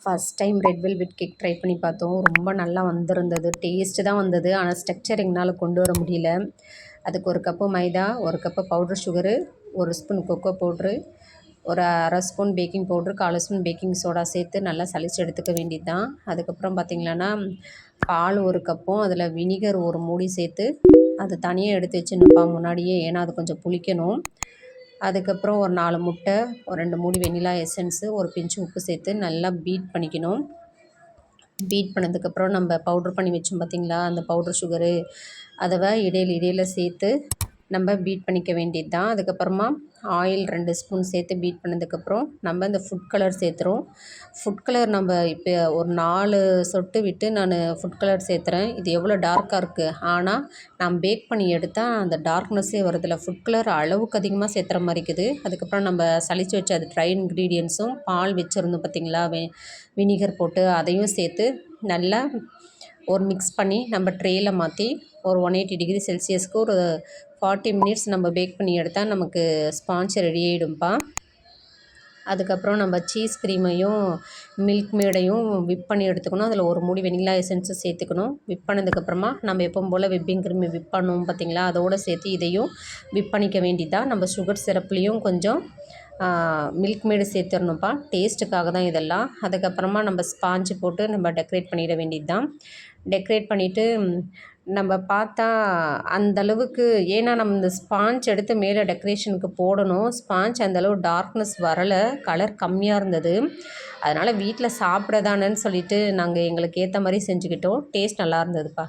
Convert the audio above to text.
First time red velvet cake try பண்ணி பார்த்தோம். ரொம்ப நல்லா வந்திருந்தது. டேஸ்ட்டு தான் வந்தது. ஆனால் ஸ்ட்ரக்சர் எங்களால் கொண்டு வர முடியல. அதுக்கு 1 கப்பு மைதா, 1 cup powder sugar, 1 spoon kho kho powder, ஒரு 1/2 spoon baking powder, 1/4 spoon baking soda சேர்த்து நல்லா சலிச்சு எடுத்துக்க வேண்டியது தான். அதுக்கப்புறம் பார்த்திங்களான்னா பால் 1 கப்பும் அதில் வினிகர் 1 மூடி சேர்த்து அது தனியாக எடுத்து வச்சுருப்பா முன்னாடியே. ஏன்னா அது கொஞ்சம் புளிக்கணும். அதுக்கப்புறம் ஒரு 4 முட்டை, ஒரு 2 மூடி வெண்ணிலா எசன்ஸு, ஒரு பிஞ்ச் உப்பு சேர்த்து நல்லா பீட் பண்ணிக்கணும். பீட் பண்ணதுக்கப்புறம் நம்ம பவுட்ரு பண்ணி வச்சோம் பார்த்திங்களா, அந்த பவுட்ரு சுகரு அதை இடையில சேர்த்து நம்ம பீட் பண்ணிக்க வேண்டியது தான். அதுக்கப்புறமா ஆயில் 2 ஸ்பூன் சேர்த்து பீட் பண்ணதுக்கப்புறம் நம்ம இந்த ஃபுட் கலர் சேர்த்துறோம். ஃபுட் கலர் நம்ம இப்போ ஒரு 4 சொட்டு விட்டு நான் ஃபுட் கலர் சேர்த்துறேன். இது எவ்வளோ டார்க்காக இருக்குது, ஆனால் நான் பேக் பண்ணி எடுத்தால் அந்த டார்க்னஸ்ஸே வருதில்ல. ஃபுட் கலர் அளவுக்கு அதிகமாக சேர்த்துற மாதிரி இருக்குது. அதுக்கப்புறம் நம்ம சலிச்சு வச்ச அது ட்ரை இன்க்ரீடியன்ஸும் பால் வச்சுருந்தோம் பார்த்திங்களா, வினிகர் போட்டு அதையும் சேர்த்து நல்லா ஒரு மிக்ஸ் பண்ணி நம்ம ட்ரேயில் மாற்றி ஒரு 180 டிகிரி செல்சியஸ்க்கு ஒரு 40 மினிட்ஸ் நம்ம பேக் பண்ணி எடுத்தால் நமக்கு ஸ்பாஞ்ச் ரெடி ஆகிடும்ப்பா. அதுக்கப்புறம் நம்ம சீஸ் க்ரீமையும் மில்க் மேடையும் விப் பண்ணி எடுத்துக்கணும். அதில் ஒரு மூடி வெனிலா எசன்ஸும் சேர்த்துக்கணும். விப் பண்ணதுக்கப்புறமா நம்ம எப்பவும் போல் விப்பிங் க்ரீம் விப் பண்ணுவோம் பார்த்திங்களா, அதோடு சேர்த்து இதையும் விப் பண்ணிக்க வேண்டியதான். நம்ம சுகர் சிரப்லேயும் கொஞ்சம் மில்க் மேடு சேர்த்துடணும்ப்பா, டேஸ்ட்டுக்காக தான் இதெல்லாம். அதுக்கப்புறமா நம்ம ஸ்பாஞ்சு போட்டு நம்ம டெக்கரேட் பண்ணிட வேண்டியது தான். டெக்கரேட் பண்ணிவிட்டு நம்ம பார்த்தா அந்தளவுக்கு, ஏன்னா நம்ம இந்த ஸ்பாஞ்ச் எடுத்து மேலே டெக்கரேஷனுக்கு போடணும். ஸ்பாஞ்ச் அந்தளவு டார்க்னஸ் வரலை, கலர் கம்மியாக இருந்தது. அதனால் வீட்டில் சாப்பிட தானேன்னு சொல்லிவிட்டு நாங்கள் எங்களுக்கு ஏற்ற மாதிரி செஞ்சுக்கிட்டோம். டேஸ்ட் நல்லா இருந்ததுப்பா.